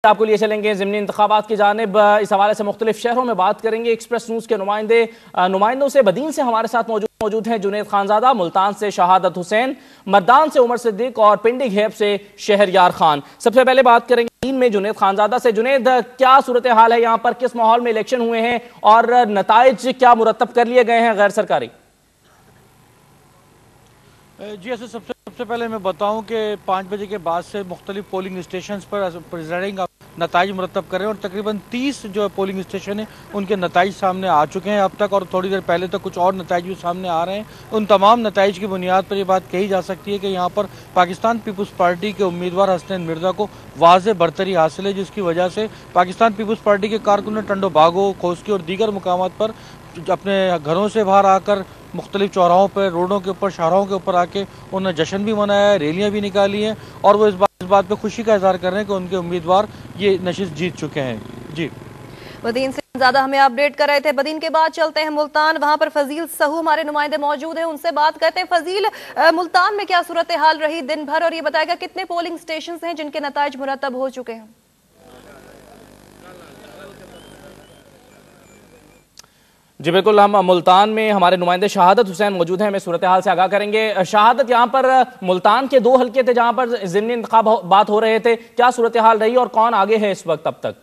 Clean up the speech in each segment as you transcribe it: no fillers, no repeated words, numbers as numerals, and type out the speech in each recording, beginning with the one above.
आपको लिए चलेंगे ज़िमनी इंतखाबात की जानिब। इस हवाले से मुख्तलिफ शहरों में बात करेंगे। एक्सप्रेस न्यूज़ के नुमाइंदों से बदीन से हमारे साथ मौजूद हैं जुनैद खानजादा, मुल्तान से शहादत हुसैन, मर्दान से उमर सिद्दीक और पिंडी घेब से शहरयार खान। सबसे पहले बात करेंगे बदीन में जुनैद खानजादा से। जुनैद, क्या सूरत हाल है यहाँ पर? किस माहौल में इलेक्शन हुए हैं और नताइज क्या मुरतब कर लिए गए हैं गैर सरकारी? जी ऐसे सबसे पहले मैं बताऊं कि 5 बजे के बाद से मुख्तलिफ पोलिंग स्टेशन पर प्रिजाइडिंग नताइज मुरतब कर रहे हैं और तकरीबन 30 जो पोलिंग स्टेशन है उनके नताइज सामने आ चुके हैं अब तक, और थोड़ी देर पहले तक कुछ और नताइज भी सामने आ रहे हैं। उन तमाम नताइज की बुनियाद पर यह बात कही जा सकती है कि यहाँ पर पाकिस्तान पीपल्स पार्टी के उम्मीदवार हसनैन मिर्जा को वाज़ेह बरतरी हासिल है, जिसकी वजह से पाकिस्तान पीपल्स पार्टी के कारकुन टंडो बागो, खोस्की और दीगर मुकामात पर अपने घरों से बाहर आकर मुख्तलिफ चौराहों पर, रोडों के ऊपर, शाहराहों के ऊपर आके उन्होंने जश्न भी मनाया है, रैलियाँ भी निकाली हैं और वो इस बात पे खुशी का इजहार कर रहे हैं कि उनके उम्मीदवार ये नशिस्त जीत चुके हैं। जी बदीन से ज्यादा हमें अपडेट कर रहे थे। बदीन के बाद चलते हैं मुल्तान, वहां पर फजील सहू हमारे नुमाइंदे मौजूद हैं, उनसे बात करते हैं। फजील, मुल्तान में क्या सूरत हाल रही दिन भर और ये बताएगा कितने पोलिंग स्टेशन हैं जिनके नताइज मुरतब हो चुके हैं? जी बिल्कुल, हम मुल्तान में हमारे नुमाइंदे शहादत हुसैन मौजूद हैं, हमें सूरत हाल से आगाह करेंगे। शहादत, यहाँ पर मुल्तान के 2 हल्के थे जहाँ पर ज़िमनी इंतखाबात हो रहे थे, क्या सूरत हाल रही और कौन आगे है इस वक्त अब तक?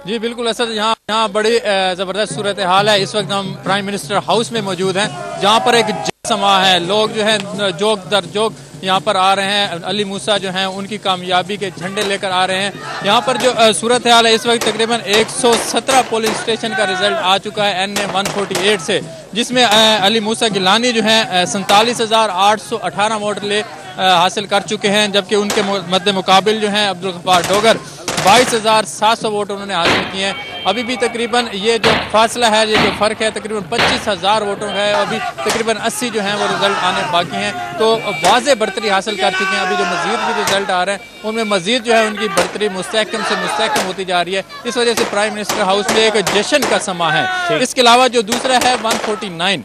जी बिल्कुल असद, यहाँ बड़ी ज़बरदस्त सूरत हाल है। इस वक्त हम प्राइम मिनिस्टर हाउस में मौजूद हैं जहाँ पर एक समा है, लोग जो है जोक दर जोक यहाँ पर आ रहे हैं। अली मूसा जो हैं उनकी कामयाबी के झंडे लेकर आ रहे हैं। यहाँ पर जो सूरत हाल है इस वक्त तकरीबन 117 पोलिंग स्टेशन का रिजल्ट आ चुका है NA 148 से, जिसमें अली मूसा गिलानी जो है 47,818 वोट हासिल कर चुके हैं, जबकि उनके मद्दे मुकाबिल जो है अब्दुल गफ्फार डोगर 22,700 वोट उन्होंने हासिल किए हैं। अभी भी तकरीबन ये जो फासला है, ये जो फ़र्क है तकरीबन 25,000 वोटों का है। अभी तकरीबन 80 जो हैं वो रिज़ल्ट आने बाकी हैं, तो वाज़ेह बढ़तरी हासिल कर चुके हैं। अभी जो मज़ीद भी रिज़ल्ट आ रहे हैं उनमें मज़ीद जो है उनकी बढ़तरी मुस्तहकम से मुस्तहकम होती जा रही है। इस वजह से प्राइम मिनिस्टर हाउस में एक जश्न का समा है। इसके अलावा जो दूसरा है 149,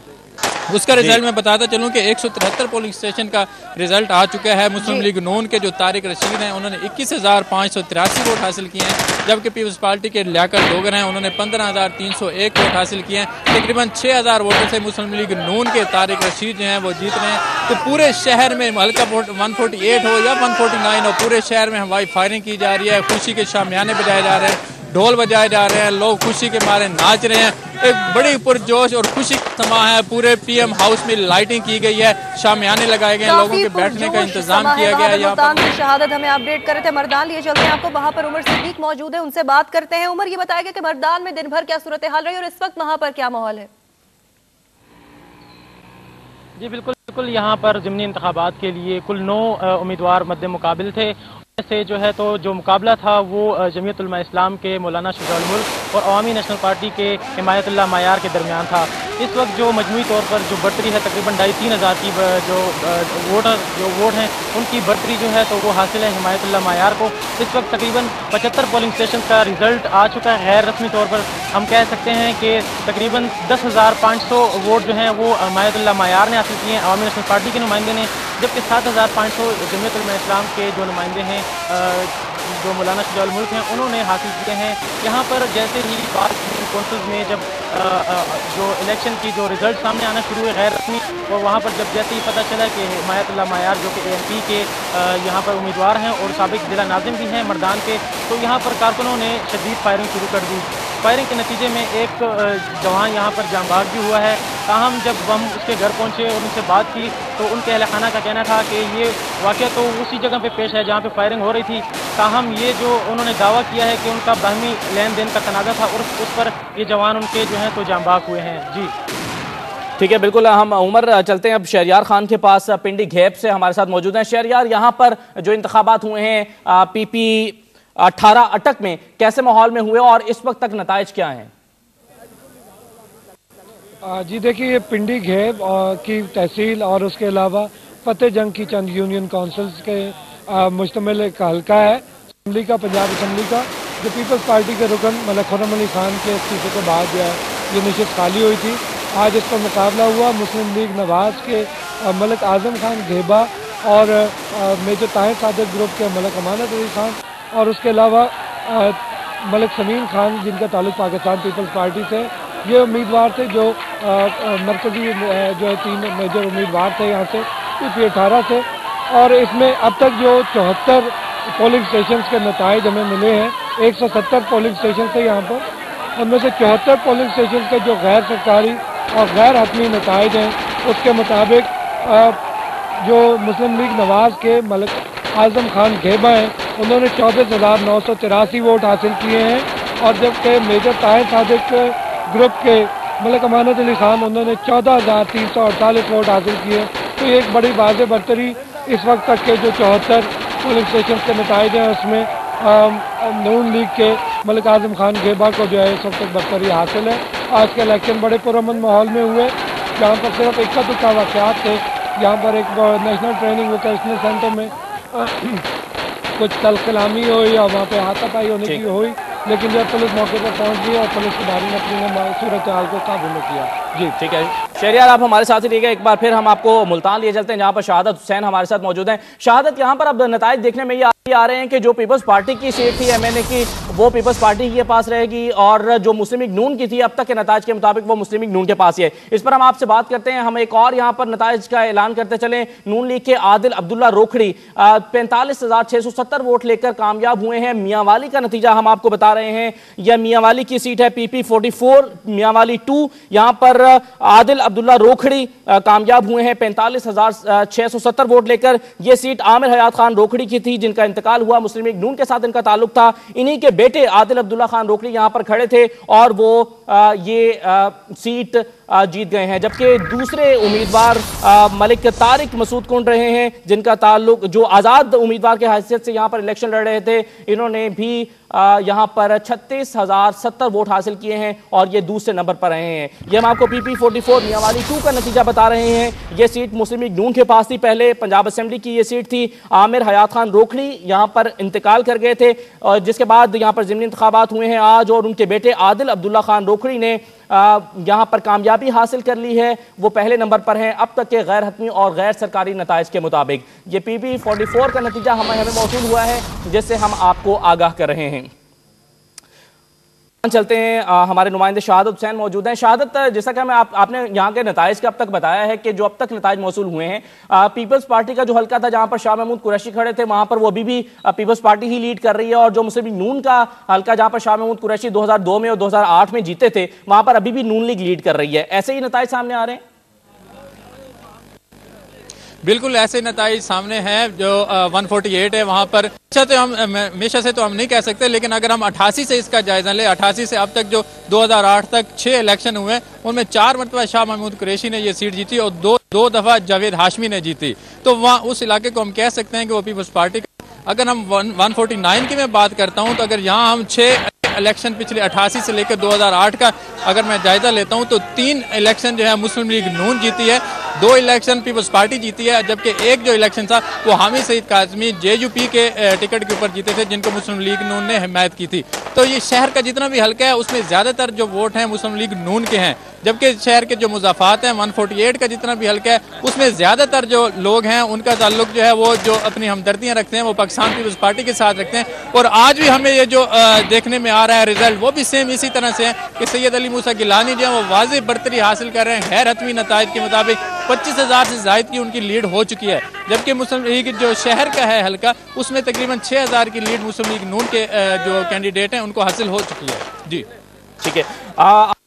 उसका रिजल्ट मैं बताता चलूं कि 173 पोलिंग स्टेशन का रिजल्ट आ चुका है। मुस्लिम लीग नून के जो तारिक रशीद हैं उन्होंने 21,583 वोट हासिल किए हैं, जबकि पीपल्स पार्टी के लियाकत डोगर हैं उन्होंने 15,301 वोट हासिल किए हैं। तकरीबन 6,000 वोटों से मुस्लिम लीग नून के तारिक रशीद जो हैं वो जीत रहे हैं। तो पूरे शहर में हल्का वोट 148 हो या 149 हो, पूरे शहर में हवाई फायरिंग की जा रही है, खुशी के शामियाने बजाए जा रहे हैं, ढोल बजाए जा रहे हैं, लोग खुशी के मारे नाच रहे हैं। एक बड़ी पुरजोश और खुशी का समा है। पूरे PM हाउस में लाइटिंग की गई है, शामियाने लगाए गए हैं, लोगों के बैठने का इंतजाम किया गया है। यहाँ पर शहादत हमें अपडेट कर रहे थे। मर्दान लिए चलते हैं आपको, वहाँ पर उमर सिद्दीक मौजूद है, उनसे बात करते हैं। उमर, ये बताएगा कि मर्दान में दिन भर क्या सूरत हाल रही और इस वक्त वहाँ पर क्या माहौल है? जी बिल्कुल, यहाँ पर ज़िमनी इंतखाबात के लिए कुल 9 उम्मीदवार मद्दे मुकाबिल थे। से जो है तो जो मुकाबला था वो जमीयत उलमा इस्लाम के मौलाना शुजाउल मुल्क और अवामी नेशनल पार्टी के हिमायतुल्लाह मायार के दरमियान था। इस वक्त जो मजमूई तौर पर जो बढ़तरी है तकरीबन 2,500 हज़ार की जो वोट हैं उनकी बढ़तरी जो है तो वो हासिल है हिमायतुल्लाह मायार को। इस वक्त तकरीबन 75 पोलिंग स्टेशन का रिजल्ट आ चुका है। गैर रस्मी तौर पर हम कह सकते हैं कि तकरीबन 10,500 वोट जो हैं वो हिमायतुल्लाह मायार ने हासिल किए हैं, अवामी नेशनल पार्टी के नुमाइंदे ने, जबकि 7,500 जमीयत उलमा इस्लाम के जो नुमाइंदे हैं जो मौलाना शुजाउल मुल्क हैं उन्होंने हासिल किए हैं। यहाँ पर जैसे ही बात कौंसिल में जब जो इलेक्शन की जो रिजल्ट सामने आना शुरू हुए गैर रस्मी, और वहाँ पर जब जैसे ही पता चला कि हिमायतुल्लाह मायार जो कि ANP के यहाँ पर उम्मीदवार हैं और साबिक जिला नाज़िम भी हैं मर्दान के, तो यहाँ पर कारकुनों ने शदीद फायरिंग शुरू कर दी। फायरिंग के नतीजे में एक जवान यहाँ पर जांबाज भी हुआ है। ताहम जब हम उसके घर पहुँचे और उनसे बात की तो उनके अहल खाना का कहना था कि ये वाक़या तो उसी जगह पे पेश है जहाँ पे फायरिंग हो रही थी। ताहम ये जो उन्होंने दावा किया है कि उनका बाहमी लेन देन का तनाज़ा था और उस पर ये जवान उनके जो हैं तो जांबाज हुए हैं। जी ठीक है, बिल्कुल। हम उमर चलते हैं अब शहरयार खान के पास, पिंडी घेब से हमारे साथ मौजूद हैं। शहरयार, यहाँ पर जो इंतखाबात हुए हैं PP 18 अटक में, कैसे माहौल में हुए और इस वक्त तक नताइज क्या हैं? जी देखिए, पिंडी घेब की तहसील और उसके अलावा फतेह जंग की चंद यूनियन काउंसिल्स के मुश्तमिल एक हल्का है असम्बली का, पंजाब असम्बली का, जो पीपल्स पार्टी के रुकन मलिक खुर्रम अली खान के इस्तीफे के बाद जो है ये नशिस्त खाली हुई थी। आज इस पर मुकाबला हुआ मुस्लिम लीग नवाज के मलिक आजम खान घेबा और मेजर ताहिर सादिक ग्रुप के मलिक अमानत अली खान और उसके अलावा मलिक समीम खान जिनका ताल्लुक पाकिस्तान पीपल्स पार्टी से, ये उम्मीदवार थे जो मरकजी जो है 3 मेजर उम्मीदवार थे यहाँ से PP 18 से। और इसमें अब तक जो 74 पोलिंग स्टेशन के नताइज हमें मिले हैं, 170 पोलिंग स्टेशन थे यहाँ पर, उनमें से 74 पोलिंग स्टेशन के जो गैर सरकारी और गैर हतमी नताइज हैं उसके मुताबिक जो मुस्लिम लीग नवाज के मलिक आजम खान घेबा हैं उन्होंने 24,983 वोट हासिल किए हैं। और जबकि मेजर ताहिर सादिक ग्रुप के मलिक अमानत अली खान उन्होंने 14,348 वोट हासिल किए। तो ये एक बड़ी वाज़े बरतरी इस वक्त तक के जो 74 पोलिंग स्टेशन के नताइज हैं उसमें नून लीग के मलिक आजम खान घेबा को जो है इस वक्त तक बरतरी हासिल है। आज के इलेक्शन बड़े पुरअमन माहौल में हुए, जहाँ पर सिर्फ इक्का दुक्का वाक़यात थे। यहाँ पर एक नेशनल ट्रेनिंग वोकेशनल सेंटर में कुछ तलकलामी हुई और वहाँ पे हाथापाई होने की हुई, लेकिन जब पुलिस मौके पर पहुँच गई और पुलिस की बारी ने अपनी सूरत हाल को काबू में किया। जी ठीक है शहरियार, आप हमारे साथ ही रहिएगा। एक बार फिर हम आपको मुल्तान लिए चलते हैं जहाँ पर शहादत हुसैन हमारे साथ मौजूद हैं। शहादत, यहाँ पर अब नताइज देखने में ये आ रहे हैं कि जो पीपल्स पार्टी की सीट थी MNA की वो पीपल्स पार्टी के पास रहेगी और जो मुस्लिम लीग नून की थी अब तक के नताइज के मुताबिक वो मुस्लिम लीग नून के पास ही है। इस पर हम आपसे बात करते हैं। हम एक और यहाँ पर नताइज का ऐलान करते चले। नून लीग के आदिल अब्दुल्ला रोखड़ी 45,670 वोट लेकर कामयाब हुए हैं। मियांवाली का नतीजा हम आपको बता रहे हैं, यह मियांवाली की सीट है PP 44 मियांवाली 2। यहाँ पर आदिल अब्दुल्ला रोखड़ी कामयाब हुए हैं 45,670 वोट लेकर। यह सीट आमिर हयात खान रोखड़ी की थी जिनका इंतकाल हुआ, मुस्लिम लीग नून के साथ इनका ताल्लुक था। इन्हीं के बेटे आदिल अब्दुल्ला खान रोखड़ी यहां पर खड़े थे और वो ये सीट जीत गए हैं। जबकि दूसरे उम्मीदवार मलिक तारिक मसूद कुंड रहे हैं जिनका ताल्लुक, जो आजाद उम्मीदवार के हैसियत से यहां पर इलेक्शन लड़ रहे थे, इन्होंने भी यहां पर 36,070 वोट हासिल किए हैं और ये दूसरे नंबर पर रहे हैं। ये हम आपको PP 44 मियांवाली 2 का नतीजा बता रहे हैं। ये सीट मुस्लिम लीग नून के पास थी, पहले पंजाब असेंबली की ये सीट थी। आमिर हयात खान रोखड़ी यहां पर इंतकाल कर गए थे और जिसके बाद यहां पर ज़िमनी इंतखाबात हुए हैं आज और उनके बेटे आदिल अब्दुल्ला खान रोखड़ी ने यहां पर कामयाबी हासिल कर ली है। वो पहले नंबर पर हैं अब तक के गैर हतमी और गैर सरकारी नताइज के मुताबिक। ये PP 44 का नतीजा हमें मौसूल हुआ है जिससे हम आपको आगाह कर रहे हैं। चलते हैं, हमारे नुमाइंदे शहादत हुसैन मौजूद हैं। शहादत, जैसा कि आपने यहाँ के नताइज का अब तक बताया है कि जो अब तक नताइज मौसूल हुए हैं, पीपल्स पार्टी का जो हल्का था जहां पर शाह महमूद कुरैशी खड़े थे वहां पर वो अभी भी पीपल्स पार्टी ही लीड कर रही है और जो मुस्लिम लीग नून का हल्का जहां पर शाह महमूद कुरैशी 2002 में और 2008 में जीते थे वहां पर अभी भी नून लीग लीड कर रही है। ऐसे ही नताइज सामने आ रहे हैं? बिल्कुल ऐसे नताइज सामने हैं। जो 148 है वहां पर हमेशा से तो हम नहीं कह सकते, लेकिन अगर हम 88 से इसका जायजा ले, 88 से अब तक जो 2008 तक 6 इलेक्शन हुए उनमें 4 मरतबा शाह महमूद कुरैशी ने ये सीट जीती और दो दफा जावेद हाशमी ने जीती। तो वहाँ उस इलाके को हम कह सकते हैं कि वो पीपल्स पार्टी का। अगर हम 149 की मैं बात करता हूँ तो अगर यहाँ हम 6 इलेक्शन पिछले 88 से लेकर 2008 का अगर मैं जायजा लेता हूं तो 3 इलेक्शन जो है मुस्लिम लीग नून जीती है, 2 इलेक्शन पीपल्स पार्टी जीती है, जबकि एक जो इलेक्शन था वो हामिद सईद काज़मी JUP के टिकट के ऊपर जीते थे जिनको मुस्लिम लीग नून ने हिमायत की थी। तो ये शहर का जितना भी हल्का है उसमें ज्यादातर जो वोट हैं मुस्लिम लीग नून के हैं, जबकि शहर के जो मुजाफात हैं 148 का जितना भी हल्का है उसमें ज्यादातर जो लोग हैं उनका ताल्लुक जो है वो जो अपनी हमदर्दियां रखते हैं वो पाकिस्तान पीपल्स पार्टी के साथ रखते हैं। और आज भी हमें ये जो देखने में आ रहा है रिजल्ट वो भी सेम इसी तरह से है कि सैयद अली मूसा गिलानी जो है वो वाज़ेह बरतरी हासिल कर रहे हैं। गैर हतमी नताइज के मुताबिक 25,000 से ज़ायद की उनकी लीड हो चुकी है, जबकि मुस्लिम लीग जो शहर का है हल्का उसमें तकरीबन 6,000 की लीड मुस्लिम लीग नून के जो कैंडिडेट हैं उनको हासिल हो चुकी है। जी ठीक है,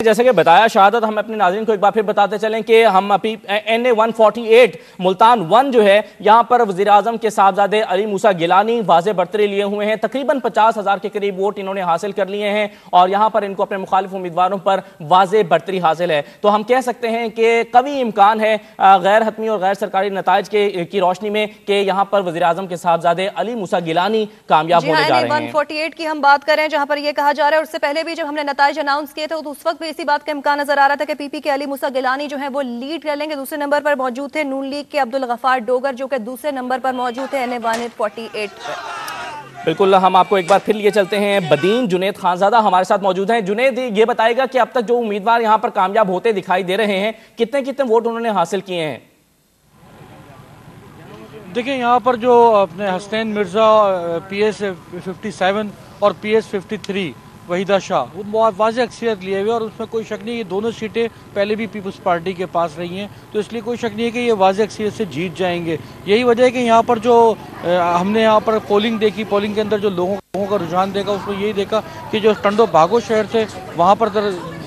जैसे कि बताया शहादत, हम अपने नाज़रीन को एक बार फिर बताते चलें कि हम अभी NA 148 मुल्तान 1 जो है यहाँ पर वज़ीर आज़म के साहबजादे अली मूसा गिलानी वाज़ेह बरतरी लिए हुए हैं। तकरीबन 50,000 के करीब वोट इन्होंने हासिल कर लिए हैं और यहाँ पर इनको अपने मुखालिफ उम्मीदवारों पर वाज़ेह बरतरी हासिल है। तो हम कह सकते हैं कि कभी इम्कान है गैर हतमी और गैर सरकारी नताइज की रोशनी में कि यहाँ पर वज़ीर आज़म के साहबजादे अली मूसा गिलानी कामयाब होने जा रहे हैं। 148 की हम बात करें जहाँ पर यह कहा जा रहा है, उससे पहले भी जब हमने नताइज अनाउंस किए थे तो उस वक्त भी इसी बात का इम्कान नजर आ रहा था कि PP के अली मूसा गिलानी जो है वो लीड कर लेंगे। दूसरे नंबर पर मौजूद थे नून लीग के अब्दुल गफार डोगर जो कि दूसरे नंबर पर मौजूद थे NA 148 पर। बिल्कुल, हम आपको एक बार फिर लिए चलते हैं। बदीन जुनेद खानजादा हमारे साथ मौजूद हैं। जुनेद, ये बताएगा कि अब तक जो उम्मीदवार यहाँ पर कामयाब होते दिखाई दे रहे हैं कितने कितने वोट उन्होंने हासिल किए हैं? देखिए यहाँ पर जो अपने हसनैन मिर्ज़ा PS 57 और PS 53 वहीदा शाह वो बहुत वाज़ेह अक्सरियत लिए हुए और उसमें कोई शक नहीं, ये दोनों सीटें पहले भी पीपल्स पार्टी के पास रही हैं, तो इसलिए कोई शक नहीं है कि ये वाज़ेह अक्सरियत से जीत जाएंगे। यही वजह है कि यहाँ पर जो हमने यहाँ पर पोलिंग देखी, पोलिंग के अंदर जो लोगों का रुझान देखा, उसमें यही देखा कि जो टंडो भागो शहर थे वहाँ पर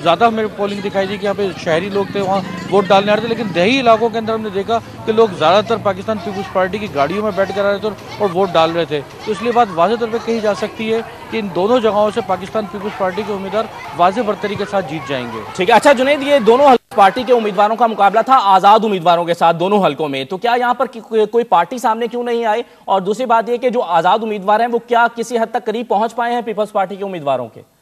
ज़्यादा हमें पोलिंग दिखाई दी कि यहाँ पे शहरी लोग थे, वहाँ वोट डालने आ रहे थे, लेकिन देही इलाकों के अंदर हमने देखा कि लोग ज़्यादातर पाकिस्तान पीपल्स पार्टी की गाड़ियों में बैठ कर आ रहे थे और वोट डाल रहे थे। तो इसलिए बात वाज़ेह तौर पर कही जा सकती है कि इन दोनों जगहों से पाकिस्तान पीपल्स पार्टी के उम्मीदवार वाज़ेह बरतरी के साथ जीत जाएंगे। ठीक है। अच्छा जुनैद, ये दोनों पार्टी के उम्मीदवारों का मुकाबला था आजाद उम्मीदवारों के साथ दोनों हलकों में, तो क्या यहाँ पर कोई पार्टी सामने क्यों नहीं आई? और दूसरी बात यह कि जो आजाद उम्मीदवार हैं वो क्या किसी हद तक करीब पहुंच पाए हैं पीपल्स पार्टी के उम्मीदवारों के?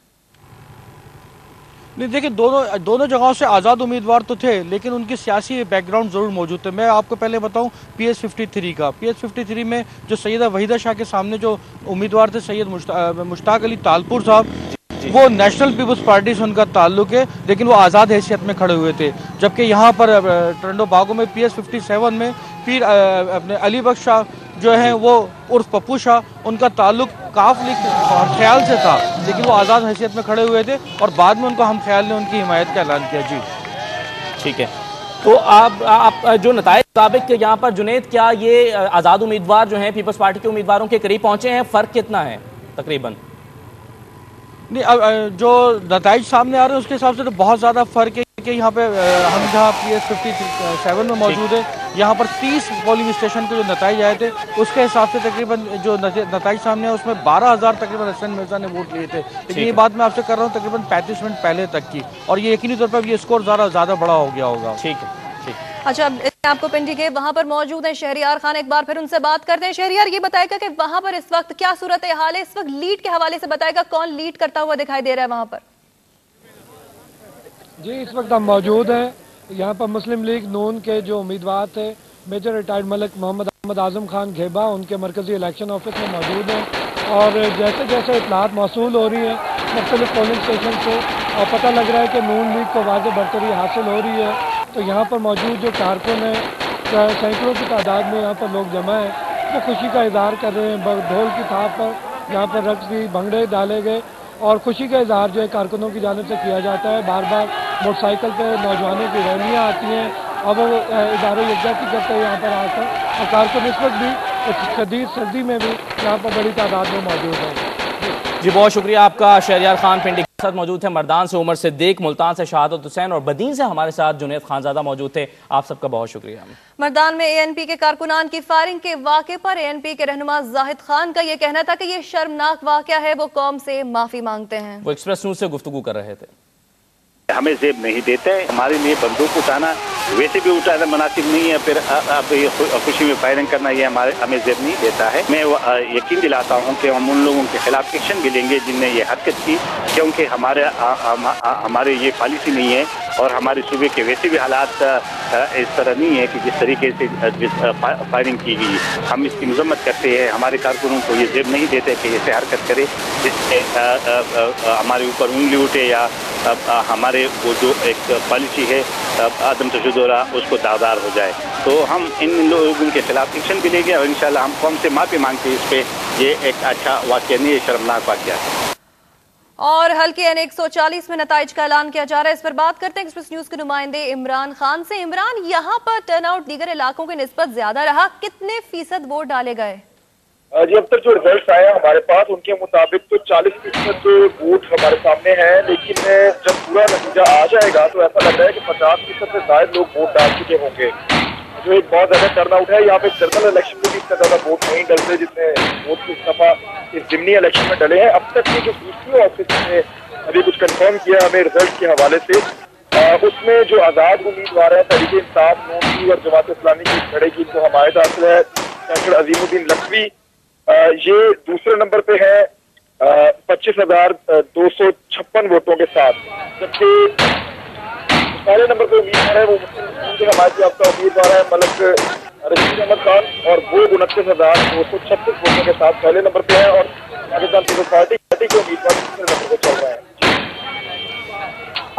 नहीं, देखिए दोनों जगहों से आज़ाद उम्मीदवार तो थे, लेकिन उनकी सियासी बैकग्राउंड ज़रूर मौजूद थे। मैं आपको पहले बताऊं PS 53 का, PS 53 में जो सैयदा वहीदा शाह के सामने जो उम्मीदवार थे सैयद मुश्ताक अली तालपुर साहब, वो नेशनल पीपल्स पार्टी से उनका ताल्लुक है, लेकिन वो आज़ाद हैसियत में खड़े हुए थे। जबकि यहाँ पर टंडो बागों में PS 57 में फिर अपने अली बख्श शाह जो हैं वो उर्फ पप्पू शाह, उनका ताल्लुक काफ लीग ख्याल से था, लेकिन वो आज़ाद हैसियत में खड़े हुए थे और बाद में उनको हम ख्याल ने उनकी हिमायत का ऐलान किया। जी ठीक है। तो आप जो नताइज मुताबिक यहाँ पर जुनैद, क्या ये आज़ाद उम्मीदवार जो हैं पीपल्स पार्टी के उम्मीदवारों के करीब पहुंचे हैं? फ़र्क कितना है तकरीबन? नहीं, अब जो नताइज सामने आ रहे हैं उसके हिसाब से तो बहुत ज़्यादा फ़र्क है कि यहाँ पे हम जहाँ PS 57 में मौजूद है, यहाँ पर 30 पोलिंग स्टेशन के जो नताइज आए थे उसके हिसाब से तकरीबन जो नताइज सामने है उसमें 12,000 तकरीबन हसन मिर्ज़ा ने वोट लिए थे, लेकिन ये बात मैं आपसे कर रहा हूँ तकरीबन 35 मिनट पहले तक की, और ये यकीनी तौर पर ये स्कोर ज़्यादा बड़ा हो गया होगा। ठीक है, ठीक। अच्छा, आपको पिंडी के वहां पर मौजूद है शहरियार खान, एक बार फिर उनसे बात करते हैं। शहरियार, ये बताएगा कि वहां पर इस वक्त क्या सूरत हाल है, इस वक्त लीड के हवाले से बताएगा, कौन लीड करता हुआ दिखाई दे रहा है वहां पर? जी, इस वक्त हम मौजूद हैं यहाँ पर मुस्लिम लीग नून के जो उम्मीदवार थे मेजर रिटायर्ड मलिक मोहम्मद आजम खान घेबा, उनके मरकजी इलेक्शन ऑफिस में मौजूद हैं और जैसे जैसे इतलात मौसूल हो रही है मुख्तलिफ पोलिंग स्टेशन से और पता लग रहा है कि नून लीग को वाज़ेह बढ़तरी हासिल हो रही है, तो यहाँ पर मौजूद जो कारकुन हैं सैकड़ों की तादाद में यहाँ पर लोग जमा हैं, वो खुशी का इजहार कर रहे हैं। ढोल की थाप पर यहाँ पर रक्स भी भंगड़े डाले गए और खुशी का इजहार जो है कारकुनों की जानिब से किया जाता है। बार बार मोटरसाइकिल पर नौजवानों की रैलियाँ आती हैं और वो इदारे यकजहती करते हैं यहाँ पर आकर, और कारकुन इस वक्त भी शदीद सर्दी में भी यहाँ पर बड़ी तादाद में मौजूद है। जी बहुत शुक्रिया आपका। शहरियार खान पिंडी के साथ मौजूद थे, मर्दान से उमर सिद्दीक, मुल्तान से शहादत हुसैन और बदीन से हमारे साथ जुनैद खानजादा मौजूद थे। आप सबका बहुत शुक्रिया। मर्दान में ANP के कारकुनान की फायरिंग के वाक़े पर ANP के रहनुमा जाहिद खान का यह कहना था कि ये शर्मनाक वाक़या है, वो कौम से माफी मांगते हैं। वो एक्सप्रेस न्यूज से गुफ्तगू कर रहे थे। हमें जेब नहीं देते, हमारे लिए बंदूक उठाना वैसे भी उठाना मुनासिब नहीं है, फिर अब ये खुशी में फायरिंग करना ये हमें जेब नहीं देता है। मैं यकीन दिलाता हूँ कि हम उन लोगों के खिलाफ एक्शन भी लेंगे जिनने ये हरकत की, क्योंकि हमारे ये पॉलिसी नहीं है और हमारे सूबे के वैसे भी हालात इस तरह नहीं है कि जिस तरीके से फायरिंग की गई। हम इसकी मजम्मत करते हैं, हमारे कारकुनों को ये जेब नहीं देते कि ऐसे हरकत करे जिससे हमारे ऊपर उंगली उठे या हमारे वो जो एक पॉलिसी है आदम तशद्दुद उसको दावदार हो जाए। तो हम इन लोगों के खिलाफ एक्शन भी लेंगे और इंशाल्लाह हम कौम से माफी मांगते हैं। इस पे ये एक अच्छा वाक़या नहीं है, शर्मनाक वाक़या है। और हल्के N 140 में नताइज का ऐलान किया जा रहा है, इस पर बात करते हैं एक्सप्रेस न्यूज के नुमाइंदे इमरान खान से। इमरान, यहाँ पर टर्नआउट दीगर इलाकों के निस्बत ज्यादा रहा, कितने फीसद वोट डाले गए? जी, अब तक जो रिजल्ट आए हैं हमारे पास उनके मुताबिक तो 40% वोट हमारे सामने हैं, लेकिन जब पूरा नतीजा आ जाएगा तो ऐसा लग रहा है कि 50% से ज्यादा लोग वोट डाल चुके होंगे, जो एक बहुत ज्यादा टर्नआउट है। यहाँ पे जनरल इलेक्शन में भी इतना ज्यादा वोट नहीं डलते जितने वोट इस दफा इस जिमनी इलेक्शन में डले हैं। अब तक के जो दूसरी ऑफिस ने अभी कुछ कंफर्म किया हमें रिजल्ट के हवाले से, उसमें जो आजाद उम्मीदवार है तहरीक इंसाफ, नून लीग और जमात इस्लामी की खड़े की इनको हमायत हासिल है डॉक्टर अजीमुद्दीन लखवी, ये दूसरे नंबर पे है 25,256 वोटों के साथ। जबकि पहले नंबर पे उम्मीदवार है वो मुस्लिम के हमायत याफ्ता उम्मीदवार है मलिक रशीद अहमद खान और वो 29,236 वोटों के साथ पहले नंबर पे है और पाकिस्तान पीपल्स पार्टी के उम्मीदवार दूसरे नंबर पे चल रहे हैं।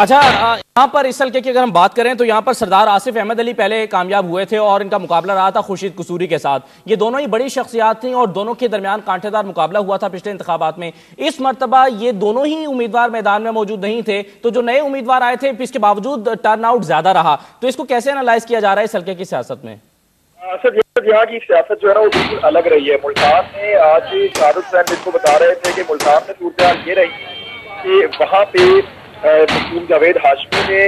अच्छा, यहाँ पर इस हल्के की अगर हम बात करें तो यहाँ पर सरदार आसिफ अहमद अली पहले कामयाब हुए थे और इनका मुकाबला रहा था खुर्शीद कसूरी के साथ। ये दोनों ही बड़ी शख्सियात थी और दोनों के दरमियान कांटेदार मुकाबला हुआ था पिछले इंतखाबात में। इस मरतबा ये दोनों ही उम्मीदवार मैदान में मौजूद नहीं थे, तो जो नए उम्मीदवार आए थे इसके बावजूद टर्नआउट ज्यादा रहा। तो इसको कैसे एनालाइज किया जा रहा है इस हल्के की सियासत में? सर, यहाँ की सियासत जो है ना वो बिल्कुल अलग रही है। मुल्तान में आज सादत हुसैन जिसको बता रहे थे कि मुल्तान में सूरत हाल ये रही कि वहाँ पे मखदूम जावेद हाशमी ने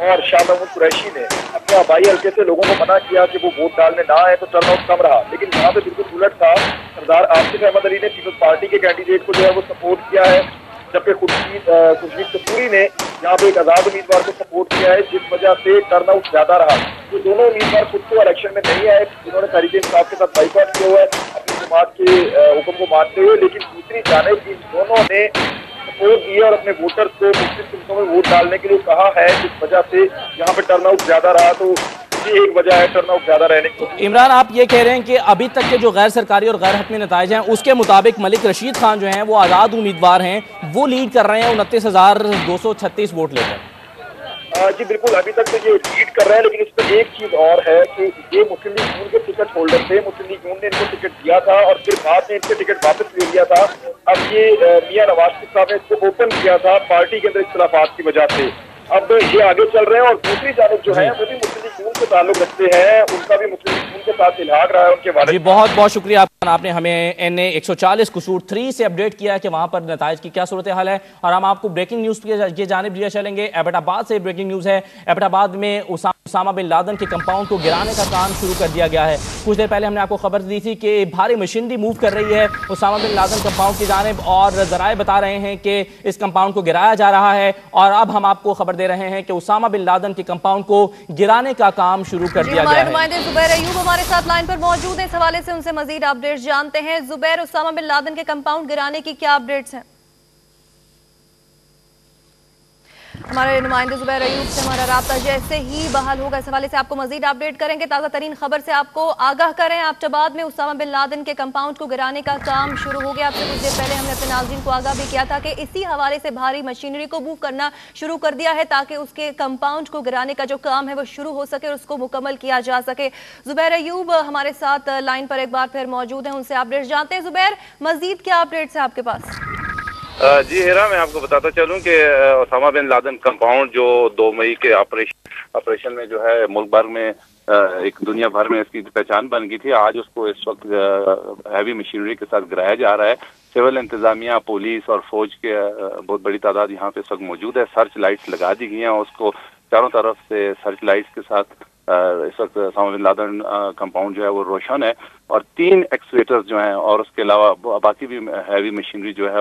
और शाह महमूद कुरैशी ने अपने आबाई हल्के से लोगों को मना किया कि वो वोट डालने ना आए, तो टर्नआउट कम रहा। लेकिन यहाँ पे बिल्कुल उलट था। सरदार आसिफ अहमद अली ने पीपल्स पार्टी के कैंडिडेट को जो है वो सपोर्ट किया है, जबकि खुर्शीद कसूरी ने यहाँ पे एक आजाद उम्मीदवार को सपोर्ट किया है, जिस वजह से टर्नआउट ज्यादा रहा। तो दोनों उम्मीदवार खुद तो इलेक्शन में नहीं आए, जिन्होंने तहरीक इंसाफ के साथ बाइकआउट किया हुआ है अपनी जमात के हुक्म को मानते हुए, लेकिन दूसरी जानिब इन दोनों ने सपोर्ट दिया और अपने वोटर्स को मुस्लिम सिंकों में वोट डालने के लिए कहा है, जिस वजह से यहाँ पे टर्नआउट ज्यादा रहा। तो ये एक वजह है टर्नआउट ज्यादा रहने की। इमरान, आप ये कह रहे हैं कि अभी तक के जो गैर सरकारी और गैर हतमी नताइज हैं उसके मुताबिक मलिक रशीद खान जो हैं वो आजाद उम्मीदवार हैं, वो लीड कर रहे हैं 29,236 वोट लेकर। जी बिल्कुल, अभी तक तो ये लीड कर रहे हैं, लेकिन इस पर एक चीज और है कि ये मुस्लिम लीग नून के टिकट होल्डर थे। मुस्लिम लीग नून ने इनको टिकट दिया था और फिर बाद में इनके टिकट वापस ले लिया था। अब ये मियां नवाज शरीफ साहब ने इसको ओपन किया था पार्टी के अंदर इख्तिलाफात की वजह से। अब ये आगे चल रहे हैं और दूसरी जानिब जो है वो भी मुस्लिम लीग नून से ताल्लुक रखते हैं, उनका भी मुस्लिम लीग नून के साथ इल्हाक रहा है उनके बारे में। जी बहुत बहुत शुक्रिया, आपने हमें NA 140 कसूर 3 से अपडेट किया कि वहां पर नताइज की क्या सूरत हाल है। और हम आपको ब्रेकिंग न्यूज की जानिब लिया चलेंगे। एबटाबाद से ब्रेकिंग न्यूज है। एबटाबाद में उसामा बिन लादेन के कंपाउंड को गिराने का काम शुरू कर दिया गया है। कुछ देर पहले हमने आपको खबर दी थी कि भारी मशीनरी मूव कर रही है उसामा बिन लादेन कंपाउंड की जानिब और जराए बता रहे हैं कि इस कंपाउंड को गिराया जा रहा है। और अब हम आपको खबर दे रहे हैं कि उसामा बिन लादेन के कंपाउंड को गिराने का काम शुरू कर दिया गया है। नुमाइंदे जुबैर अयूब हमारे साथ लाइन पर मौजूद है, इस हवाले से उनसे मजीद अपडेट्स जानते हैं। जुबैर, उसामा बिन लादेन के कंपाउंड गिराने की क्या अपडेट्स हैं? हमारे नुमाइंदे जुबैर अयूब से हमारा राब्ता जैसे ही बहाल होगा इस हवाले से आपको मजीद अपडेट करेंगे। ताज़ा तरीन खबर से आपको आगाह करें, एबटाबाद में उसामा बिन लादेन के कंपाउंड को गिराने का काम शुरू हो गया। आपसे कुछ देर पहले हमने अपने नाज़रीन को आगाह भी किया था कि इसी हवाले से भारी मशीनरी को मूव करना शुरू कर दिया है ताकि उसके कंपाउंड को गिराने का जो काम है वो शुरू हो सके और उसको मुकम्मल किया जा सके। जुबैर अयूब हमारे साथ लाइन पर एक बार फिर मौजूद है, उनसे अपडेट जानते हैं। जुबैर, मजीद क्या अपडेट्स है आपके पास? जी हेरा, मैं आपको बताता चलूं कि उसामा बिन लादेन कंपाउंड जो 2 मई के ऑपरेशन में जो है मुल्क भर में एक दुनिया भर में इसकी पहचान बन गई थी, आज उसको इस वक्त हैवी मशीनरी के साथ गिराया जा रहा है। सिविल इंतजामिया, पुलिस और फौज के बहुत बड़ी तादाद यहाँ पे इस वक्त मौजूद है। सर्च लाइट्स लगा दी गई हैं, उसको चारों तरफ से सर्च लाइट्स के साथ इस वक्त उसामा बिन लादेन कंपाउंड जो है वो रोशन है और 3 एक्सकेवेटर्स जो हैं और उसके अलावा बाकी भी हैवी मशीनरी जो है